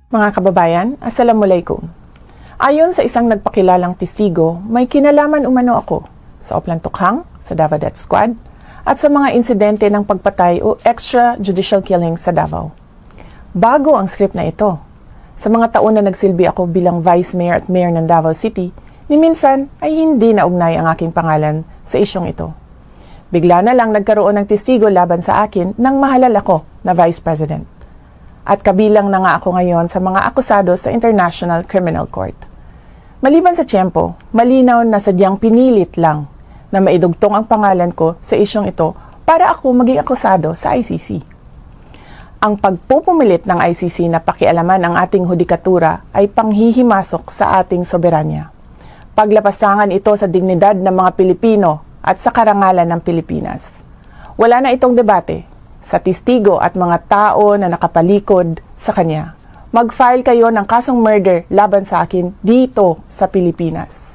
Mga kababayan, Assalamualaikum. Ayon sa isang nagpakilalang testigo, may kinalaman umano ako sa Oplan Tukhang, sa Davao Death Squad, at sa mga insidente ng pagpatay o extrajudicial killings sa Davao. Bago ang script na ito. Sa mga taon na nagsilbi ako bilang Vice Mayor at Mayor ng Davao City, ni minsan ay hindi naugnay ang aking pangalan sa isyong ito. Bigla na lang nagkaroon ng testigo laban sa akin nang mahalal ako na Vice President. At kabilang na nga ako ngayon sa mga akusado sa International Criminal Court. Maliban sa tiyempo, malinaw na sadyang pinilit lang na maidugtong ang pangalan ko sa isyong ito para ako maging akusado sa ICC. Ang pagpupumilit ng ICC na pakialaman ang ating hudikatura ay panghihimasok sa ating soberanya. Paglapasangan ito sa dignidad ng mga Pilipino at sa karangalan ng Pilipinas. Wala na itong debate. Sa testigo at mga tao na nakapalikod sa kanya. Mag-file kayo ng kasong murder laban sa akin dito sa Pilipinas.